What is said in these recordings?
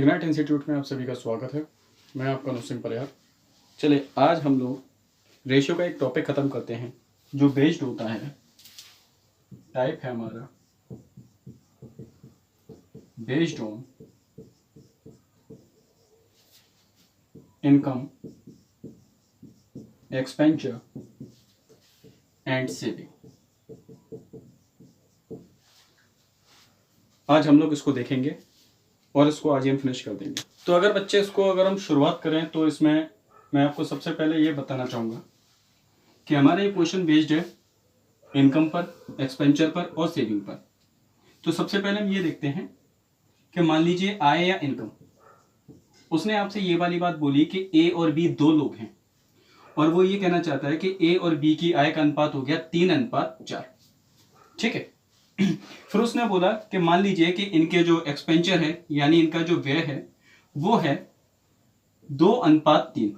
Ignite institute में आप सभी का स्वागत है। मैं आपका नुसिम परिहार। चलिए आज हम लोग रेशियो का एक टॉपिक ख़त्म करते हैं जो बेस्ड होता है, टाइप है हमारा based on income, expenditure and saving. आज हम लोग इसको देखेंगे और इसको आज ही हम फिनिश कर देंगे। तो अगर बच्चे अगर हम शुरुआत करें तो इसमें मैं आपको सबसे पहले ये बताना चाहूँगा कि हमारा ये क्वेश्चन बेस्ड है इनकम पर, एक्सपेंचर पर और सेविंग पर। तो सबसे पहले हम ये देखते हैं कि मान लीजिए आय या इनकम, उसने आपसे ये वाली बात बोली कि ए और बी दो लोग हैं और वो ये कहना चाहता है कि ए और बी की आय का अनुपात हो गया 3:4। ठीक है। फिर उसने बोला कि मान लीजिए कि इनके जो एक्सपेंचर है यानी इनका जो व्यय है वो है 2:3।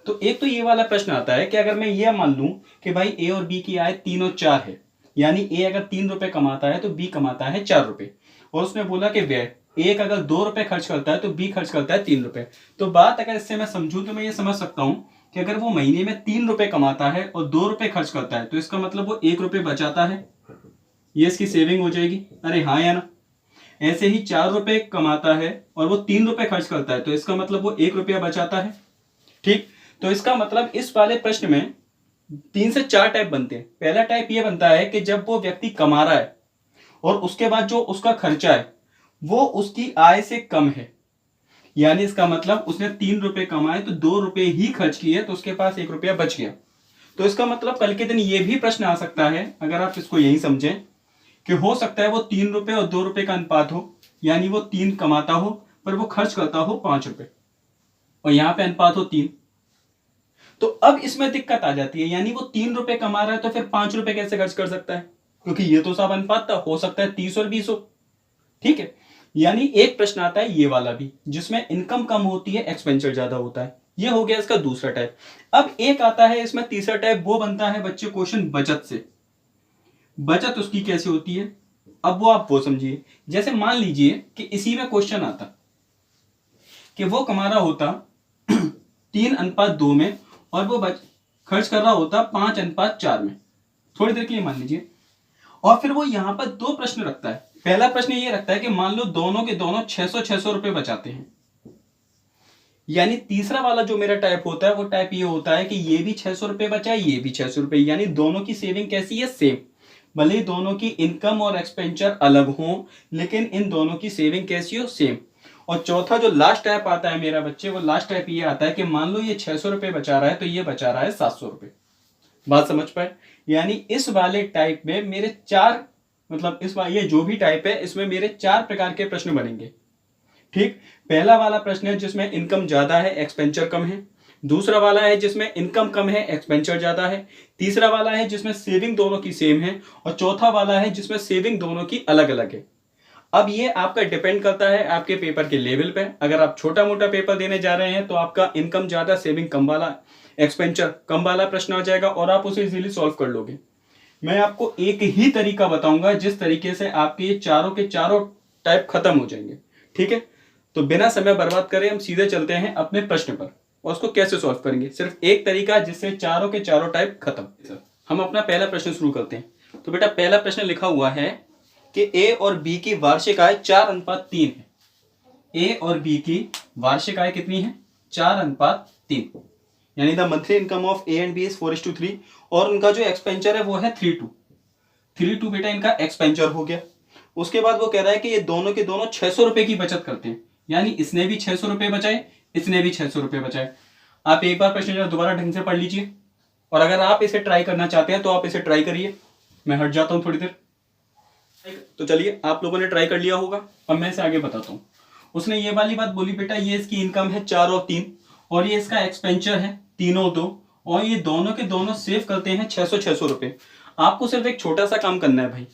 तो एक तो ये वाला प्रश्न आता है कि अगर मैं ये मान लूं कि भाई ए और बी की आय 3 और 4 है, यानी ए अगर 3 रुपए कमाता है तो बी कमाता है 4 रुपए, और उसने बोला कि व्यय एक अगर 2 रुपए खर्च करता है तो बी खर्च करता है 3 रुपए। तो बात अगर इससे मैं समझूं तो मैं ये समझ सकता हूं कि अगर वो महीने में 3 रुपए कमाता है और 2 रुपए खर्च करता है तो इसका मतलब वो 1 रुपए बचाता है, ये इसकी सेविंग हो जाएगी। अरे हाँ या ना। ऐसे ही 4 रुपए कमाता है और वो 3 रुपए खर्च करता है तो इसका मतलब वो 1 रुपया बचाता है। ठीक। तो इसका मतलब इस वाले प्रश्न में 3 से 4 टाइप बनते हैं। पहला टाइप ये बनता है कि जब वो व्यक्ति कमा रहा है और उसके बाद जो उसका खर्चा है वो उसकी आय से कम है, यानी इसका मतलब उसने 3 रुपए कमाए तो 2 रुपए ही खर्च किए तो उसके पास 1 रुपया बच गया। तो इसका मतलब कल के दिन ये भी प्रश्न आ सकता है, अगर आप इसको यही समझें, कि हो सकता है वो 3 रुपए और 2 रुपए का अनुपात हो, यानी वो 3 कमाता हो पर वो खर्च करता हो 5 रुपए और यहां पे अनुपात हो 3। तो अब इसमें दिक्कत आ जाती है, यानी वो 3 रुपए कमा रहा है तो फिर 5 रुपए कैसे खर्च कर सकता है, क्योंकि ये तो सब अनुपात था, हो सकता है 30 और 20 हो। ठीक है। यानी एक प्रश्न आता है ये वाला भी जिसमें इनकम कम होती है, एक्सपेंचर ज्यादा होता है। ये हो गया इसका दूसरा टाइप। अब एक आता है इसमें तीसरा टाइप, वो बनता है बच्चे क्वेश्चन बचत से। बचत उसकी कैसे होती है, अब वो आप वो समझिए। जैसे मान लीजिए कि इसी में क्वेश्चन आता कि वो कमा रहा होता 3:2 में और वो खर्च कर रहा होता 5:4 में, थोड़ी देर के लिए मान लीजिए। और फिर वो यहां पर दो प्रश्न रखता है। पहला प्रश्न ये रखता है कि मान लो दोनों के दोनों 600 रुपए बचाते हैं, यानी तीसरा वाला जो मेरा टाइप होता है वो टाइप ये होता है कि ये भी 600 रुपए बचाए, ये भी 600 रुपए, यानी दोनों की सेविंग कैसी है, सेम। भले ही दोनों की इनकम और एक्सपेंचर अलग हो लेकिन इन दोनों की सेविंग कैसी हो, सेम। और चौथा जो लास्ट टाइप आता है मेरा बच्चे, वो लास्ट टाइप ये आता है कि मान लो ये 600 रुपए बचा रहा है तो ये बचा रहा है 700 रुपए। बात समझ पाए। यानी इस वाले टाइप में मेरे चार, मतलब ये जो भी टाइप है इसमें मेरे 4 प्रकार के प्रश्न बनेंगे। ठीक। पहला वाला प्रश्न है जिसमें इनकम ज्यादा है, एक्सपेंचर कम है। दूसरा वाला है जिसमें इनकम कम है, एक्सपेंचर ज्यादा है। तीसरा वाला है जिसमें सेविंग दोनों की सेम है और चौथा वाला है जिसमें सेविंग दोनों की अलग अलग है। अब ये आपका डिपेंड करता है आपके पेपर के लेवल पे। अगर आप छोटा मोटा पेपर देने जा रहे हैं तो आपका इनकम ज्यादा, सेविंग कम वाला, एक्सपेंचर कम वाला प्रश्न आ जाएगा और आप उसे इजीली सॉल्व कर लोगे। मैं आपको एक ही तरीका बताऊंगा जिस तरीके से आपके चारों के चारों टाइप खत्म हो जाएंगे। ठीक है। तो बिना समय बर्बाद करे हम सीधे चलते हैं अपने प्रश्न पर और उसको कैसे सॉल्व करेंगे। सिर्फ एक तरीका जिससे चारों के चारों टाइप खत्म। हम अपना पहला प्रश्न शुरू करते हैं। तो बेटा पहला प्रश्न लिखा हुआ है कि ए और बी की वार्षिक आय 4:3 है। ए और बी की वार्षिक आय कितनी है, 4:3, यानी the monthly income of a and b is 4:3 और उनका जो एक्सपेंचर है वो है 3:2 बेटा इनका एक्सपेंचर हो गया। उसके बाद वो कह रहा है कि ये दोनों के दोनों 600 रुपए की बचत करते हैं, यानी इसने भी 600 रुपए बचाए, इसने भी 600 रुपए बचाए। आप एक बार प्रश्न दोबारा ढंग से पढ़ लीजिए और अगर आप इसे ट्राई करना चाहते हैं तो आप इसे ट्राई करिए। मैं हट जाता हूं थोड़ी देर। तो चलिए आप लोगों ने ट्राई कर लिया होगा, अब मैं इसे आगे बताता हूं। उसने ये वाली बात बोली बेटा ये इसकी इनकम है 4 और 3 और ये इसका एक्सपेंचर है 3 और 2 और ये दोनों के दोनों सेव करते हैं 600 रुपए। आपको सिर्फ एक छोटा सा काम करना है भाई,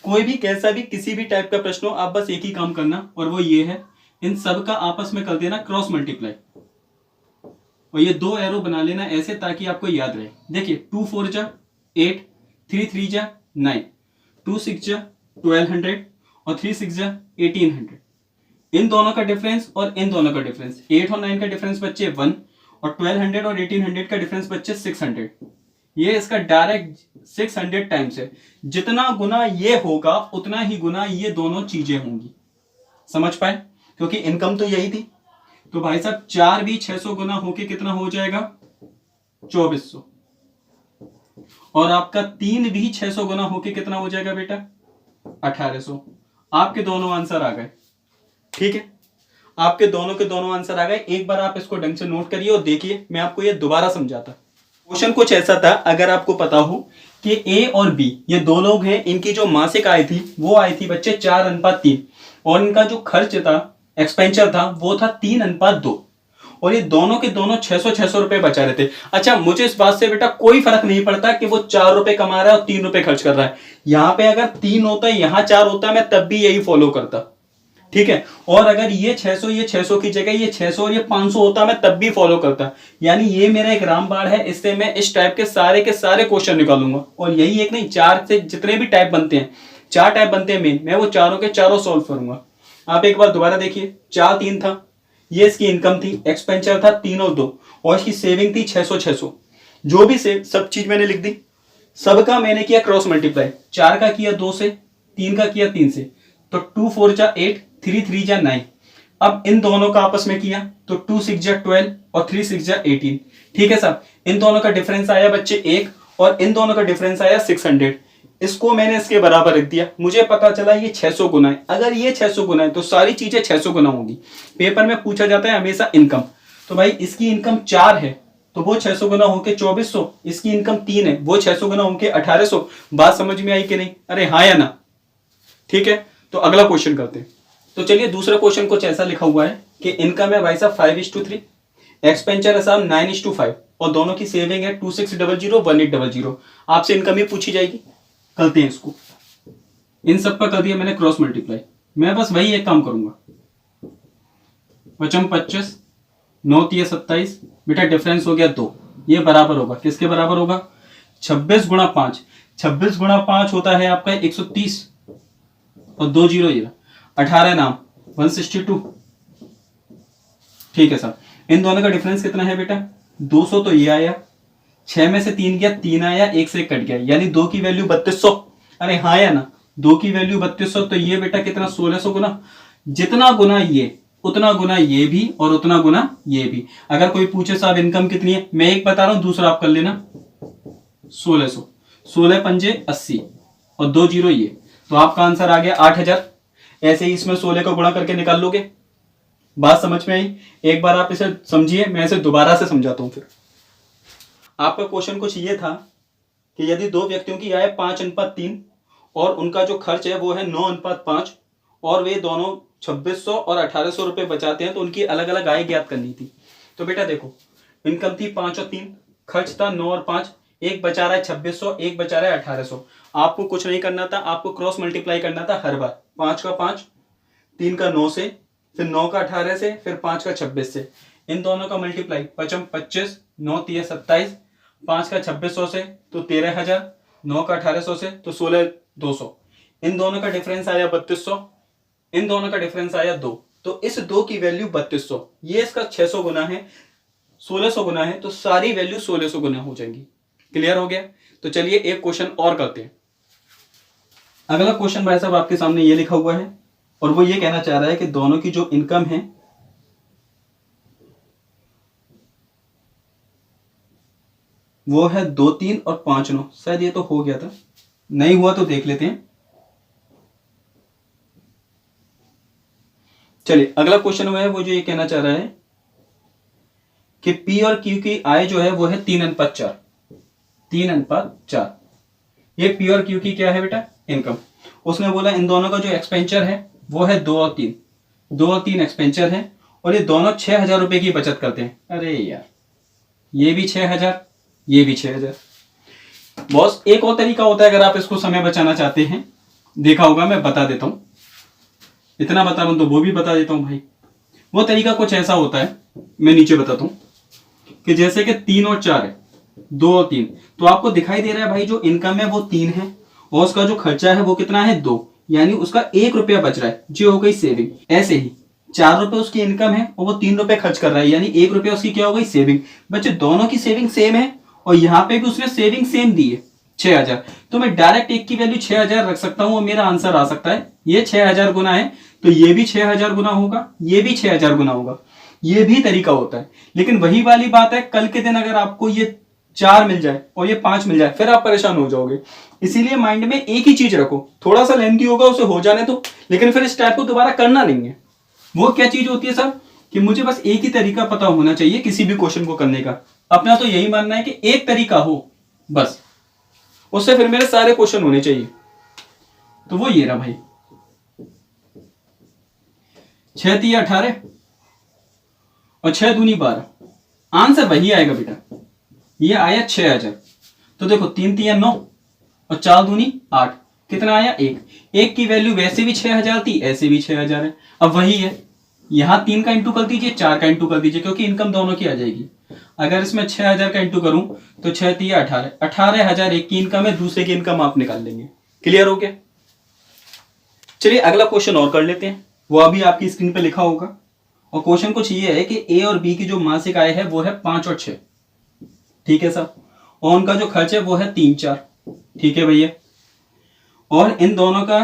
कोई भी कैसा भी किसी भी टाइप का प्रश्न हो, आप बस एक ही काम करना और वो ये है, इन सब का आपस में कर देना क्रॉस मल्टीप्लाई और ये 2 एरो बना लेना ऐसे ताकि आपको याद रहे। देखिए 2 4 जा 8, 3 3 जा 9, 2 6 जा 1200 और 3 6 जा 1800। इन दोनों का डिफरेंस और इन दोनों का डिफरेंस, 8 और 9 का डिफरेंस बच्चे 1 और 1200 और 1800 का डिफरेंस बच्चे 600। ये इसका डायरेक्ट 600 टाइम्स है। जितना गुना ये होगा उतना ही गुना ये दोनों चीजें होंगी। समझ पाए? क्योंकि इनकम तो यही थी। तो भाई साहब 4 भी 600 गुना होके कितना हो जाएगा? 2400। और आपका 3 भी 600 गुना होके कितना हो जाएगा बेटा? 1800। आपके दोनों आंसर आ गए। ठीक है, आपके दोनों के दोनों आंसर आ गए। एक बार आप इसको ढंग से नोट करिए और देखिए, मैं आपको ये दोबारा समझाता। क्वेश्चन कुछ ऐसा था, अगर आपको पता हो कि ए और बी ये दो लोग हैं, इनकी जो मासिक आय थी वो आई थी बच्चे 4:3 और इनका जो खर्च था, एक्सपेंचर था, वो था 3:2 और ये दोनों के दोनों 600 रुपए बचा रहे थे। अच्छा, मुझे इस बात से बेटा कोई फर्क नहीं पड़ता कि वो 4 रुपए कमा रहा है और 3 रुपए खर्च कर रहा है। यहां पे अगर 3 होता है, यहां 4 होता है, मैं तब भी यही फॉलो करता। ठीक है, और अगर ये 600 की जगह ये 600 और ये 500 होता, मैं तब भी फॉलो करता। यानी ये मेरा एक रामबाण है, इससे मैं इस टाइप के सारे क्वेश्चन निकालूंगा। और यही एक नहीं, 4 से जितने भी टाइप बनते हैं, 4 टाइप बनते हैं मेन, मैं वो चारों के चारों सॉल्व करूंगा। आप एक बार दोबारा देखिए, 4 3 था, ये इसकी इनकम थी, एक्सपेंचर था 3 और 2 और इसकी सेविंग थी 600। जो भी से सब चीज मैंने लिख दी, सबका मैंने किया क्रॉस मल्टीप्लाई। 4 का किया 2 से, 3 का किया 3 से, तो 2 4 जा 8, 3 3 जा 9। अब इन दोनों का आपस में किया तो 2 6 जा 12 और 3 6 जा 18। ठीक है साहब, इन दोनों का डिफरेंस आया बच्चे 1 और इन दोनों का डिफरेंस आया 600। इसको मैंने इसके बराबर रख दिया। मुझे पता चला ये 600 गुना है। अगर ये 600 गुना है तो सारी चीजें 600 गुना होगी। पेपर में पूछा जाता है हमेशा इनकम। तो भाई इसकी इनकम 4 है तो वो 600 गुना होके 2400, इसकी इनकम 3 है वो 600 गुना होके 1800। बात समझ में आई कि नहीं? अरे हाँ या ना? ठीक है, तो अगला क्वेश्चन करते हैं। तो चलिए, दूसरा क्वेश्चन कुछ ऐसा लिखा हुआ है कि इनकम है भाई साहब 5:3, एक्सपेंचर है साहब 9:5 और दोनों की सेविंग है 2600 1800। आपसे इनकम ही पूछी जाएगी। करते हैं इसको, इन सब का कर दिया मैंने क्रॉस मल्टीप्लाई। मैं बस वही एक काम करूंगा, 5 25 9 3 27 बेटा, डिफरेंस हो गया 2। ये बराबर होगा किसके बराबर होगा? 26 गुणा 5। 26 गुणा 5 होता है आपका 130 और 2 0 ये 18 नाम 162। ठीक है साहब, इन दोनों का डिफरेंस कितना है बेटा? 200। तो ये आया, 6 में से 3 गया, 3 आया, 1 से 1 कट गया, यानी 2 की वैल्यू 3200। अरे हाँ या ना? 2 की वैल्यू 3200। तो ये बेटा कितना? 1600 गुना। जितना गुना ये उतना गुना ये भी और उतना गुना ये भी। अगर कोई पूछे साहब इनकम कितनी है, मैं एक बता रहा हूं, दूसरा आप कर लेना। 1600, 16 पंजे 80 और 2 0 ये, तो आपका आंसर आ गया 8000। ऐसे ही इसमें 16 को गुणा करके निकाल लोगे। बात समझ में आई? एक बार आप इसे समझिए, मैं इसे दोबारा से समझाता हूं। फिर आपका क्वेश्चन कुछ ये था कि यदि दो व्यक्तियों की आय 5:3 और उनका जो खर्च है वो है 9:5 और वे दोनों 2600 और 1800 रुपए बचाते हैं, तो उनकी अलग अलग आय ज्ञात करनी थी। तो बेटा देखो, इनकम थी 5 और 3, खर्च था 9 और 5, एक बचा रहा है 2600, एक बचा रहा है 1800। आपको कुछ नहीं करना था, आपको क्रॉस मल्टीप्लाई करना था हर बार। 5 का 5, 3 का 9 से, फिर 9 का 18 से, फिर 5 का 26 से। इन दोनों का मल्टीप्लाई 5 25 9 3 27, 5 का 2600 से तो 13000, 9 का 1800 से तो 16200। इन दोनों का डिफरेंस आया 3200, इन दोनों का डिफरेंस आया 2। तो इस 2 की वैल्यू 3200, ये इसका 600 गुना है, 1600 गुना है, तो सारी वैल्यू 1600 गुना हो जाएंगी। क्लियर हो गया? तो चलिए एक क्वेश्चन और करते हैं। अगला क्वेश्चन भाई साहब आपके सामने ये लिखा हुआ है और वो ये कहना चाह रहा है कि दोनों की जो इनकम है वो है 2 3 और 5 9। शायद ये तो हो गया था, नहीं हुआ तो देख लेते हैं। चलिए अगला क्वेश्चन हुआ है, वो जो ये कहना चाह रहा है कि पी और क्यू की आय जो है वो है 3:4। 3:4 ये पी और क्यू की क्या है बेटा? इनकम। उसने बोला इन दोनों का जो एक्सपेंचर है वो है 2 और 3, 2 और 3 एक्सपेंचर है और ये दोनों 6000 रुपए की बचत करते हैं। अरे यार, ये भी 6000, ये भी 6000। बॉस एक और तरीका होता है, अगर आप इसको समय बचाना चाहते हैं, देखा होगा, मैं बता देता हूं, इतना बता रहा हूं तो वो भी बता देता हूं भाई। वो तरीका कुछ ऐसा होता है, मैं नीचे बताता हूं कि जैसे कि 3 और 4 है, 2 और 3, तो आपको दिखाई दे रहा है भाई जो इनकम है वो 3 है और उसका जो खर्चा है वो कितना है 2, यानी उसका 1 रुपया बच रहा है, जो हो गई सेविंग। ऐसे ही ₹4 उसकी इनकम है और वो ₹3 खर्च कर रहा है, यानी ₹1 उसकी क्या हो गई, सेविंग। बच्चे दोनों की सेविंग सेम है और यहाँ पे भी उसने सेविंग सेम दी है 6,000। तो मैं डायरेक्ट एक की वैल्यू 6,000 रख सकता हूं और मेरा आंसर आ सकता है। ये 6,000 गुना है तो ये भी 6,000 गुना होगा, ये भी 6,000 गुना होगा। ये भी तरीका होता है। लेकिन वही वाली बात है, कल के दिन अगर आपको ये 4 मिल जाए और ये 5 मिल जाए, फिर आप परेशान हो जाओगे। इसीलिए माइंड में एक ही चीज रखो, थोड़ा सा लेंथी होगा उसे हो जाने दो, लेकिन फिर इस टाइप को दोबारा करना नहीं है। वो क्या चीज होती है सर, कि मुझे बस एक ही तरीका पता होना चाहिए किसी भी क्वेश्चन को करने का। अपना तो यही मानना है कि एक तरीका हो बस, उससे फिर मेरे सारे क्वेश्चन होने चाहिए। तो वो ये रहा भाई, 6 तिया 18 और 6 दूनी 12, आंसर वही आएगा बेटा। ये आया 6,000। तो देखो 3 तिया 9 और 4 दूनी 8, कितना आया 1। एक की वैल्यू वैसे भी 6,000 थी, ऐसे भी 6,000 है। अब वही है, यहां 3 का इंटू कर दीजिए, 4 का इंटू कर दीजिए, क्योंकि इनकम दोनों की आ जाएगी। अगर इसमें 6,000 का इंटू करूं तो 6 तिया 18, 18,000 एक की इनकम है, दूसरे की इनकम आप निकाल लेंगे। क्लियर हो गया। चलिए अगला क्वेश्चन और कर लेते हैं, वो अभी आपकी स्क्रीन पे लिखा होगा। और क्वेश्चन कुछ ये है कि ए और बी की जो मासिक आय है वो है 5 और 6, ठीक है सर। और उनका जो खर्च है वो है 3-4, ठीक है भैया। और इन दोनों का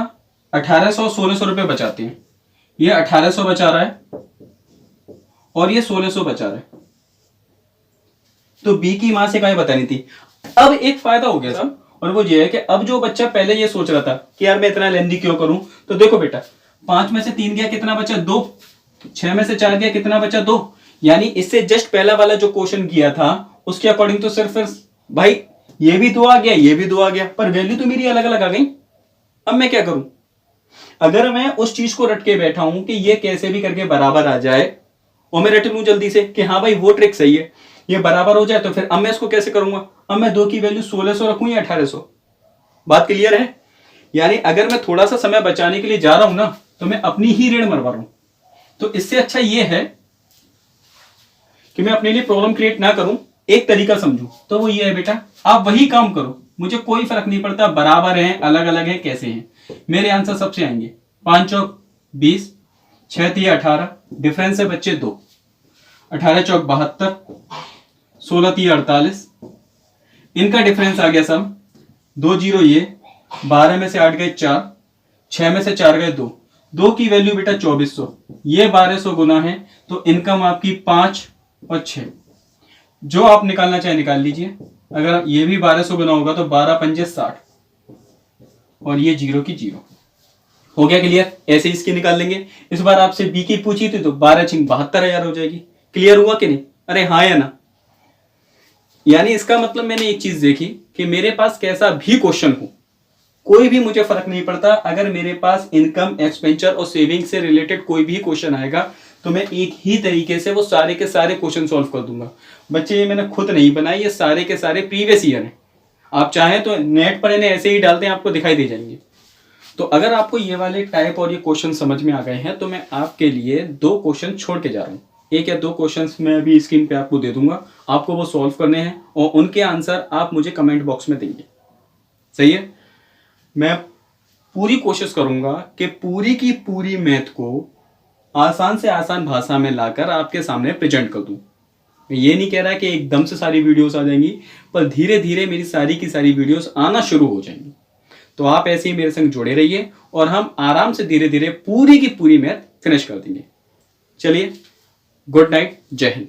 1,800 और 1,600 रुपए बचाते हैं। ये 1,800 बचा रहा है और ये 1,600 बचा रहा है। तो बी की मासिक आय बतानी थी। अब एक फायदा हो गया सर, और वो ये है कि अब जो बच्चा पहले ये सोच रहा था कि यार मैं इतना लेंदी क्यों करूं, तो देखो बेटा 5 में से 3 गया, कितना बचा 2। 6 में से 4 गया, कितना बचा 2। यानी इससे जस्ट पहला वाला जो क्वेश्चन किया था उसके अकॉर्डिंग तो सिर्फ भाई ये भी 2 आ गया, ये भी 2 आ गया, पर वैल्यू तो मेरी अलग अलग आ गई। अब मैं क्या करूं, अगर मैं उस चीज को रट के बैठा हूं कि ये कैसे भी करके बराबर आ जाए और मैं रट लूं जल्दी से कि हाँ भाई वो ट्रिक सही है, ये बराबर हो जाए, तो फिर अब मैं इसको कैसे करूंगा। अब मैं 2 की वैल्यू 1,600 रखूं या 1,800। बात क्लियर है। यानी अगर मैं थोड़ा सा समय बचाने के लिए जा रहा हूं ना, तो मैं अपनी ही ऋण मरवा रहा हूं। तो इससे अच्छा ये है कि मैं अपने लिए प्रॉब्लम क्रिएट ना करूं, एक तरीका समझूं। तो वो ये है बेटा, आप वही काम करो, मुझे कोई फर्क नहीं पड़ता बराबर हैं अलग अलग हैं कैसे हैं, मेरे आंसर सबसे आएंगे। 5 चौक 20, 6 तिया 18, डिफरेंस है बच्चे 2, 18 चौक 72, 16 तिया 48, इनका डिफरेंस आ गया सब 2 जीरो, ये 12 में से 8 गए 4, 6 में से 4 गए 2, 2 की वैल्यू बेटा 2400, ये 1200 गुना है। तो इनकम आपकी 5 और 6, जो आप निकालना चाहे निकाल लीजिए। अगर ये भी 1200 गुना होगा तो 12 पंजे 60 और ये 0 की 0 हो गया। क्लियर। ऐसे इसकी निकाल लेंगे। इस बार आपसे बी की पूछी थी तो 12 छिंग 72,000 हो जाएगी। क्लियर हुआ कि नहीं, अरे हाँ या ना। यानी इसका मतलब मैंने एक चीज देखी कि मेरे पास कैसा भी क्वेश्चन हो, कोई भी मुझे फर्क नहीं पड़ता, अगर मेरे पास इनकम एक्सपेंचर और सेविंग से रिलेटेड कोई भी क्वेश्चन आएगा तो मैं एक ही तरीके से वो सारे के सारे क्वेश्चन सॉल्व कर दूंगा। बच्चे ये मैंने खुद नहीं बनाई, ये सारे के सारे प्रीवियस ईयर हैं। आप चाहें तो नेट पर इन्हें ऐसे ही डालते हैं, आपको दिखाई दे जाएंगे। तो अगर आपको ये वाले टाइप और ये क्वेश्चन समझ में आ गए हैं तो मैं आपके लिए 2 क्वेश्चन छोड़ के जा रहा हूँ। 1 या 2 क्वेश्चंस मैं अभी स्क्रीन पे आपको दे दूंगा, आपको वो सॉल्व करने हैं और उनके आंसर आप मुझे कमेंट बॉक्स में देंगे। सही है। मैं पूरी कोशिश करूंगा कि पूरी की पूरी मैथ को आसान से आसान भाषा में लाकर आपके सामने प्रेजेंट कर दूं। मैं ये नहीं कह रहा कि एकदम से सारी वीडियोस आ जाएंगी, पर धीरे धीरे मेरी सारी की सारी वीडियोस आना शुरू हो जाएंगी। तो आप ऐसे ही मेरे संग जुड़े रहिए और हम आराम से धीरे धीरे पूरी की पूरी मैथ फिनिश कर देंगे। चलिए, गुड नाइट, जय हिंद।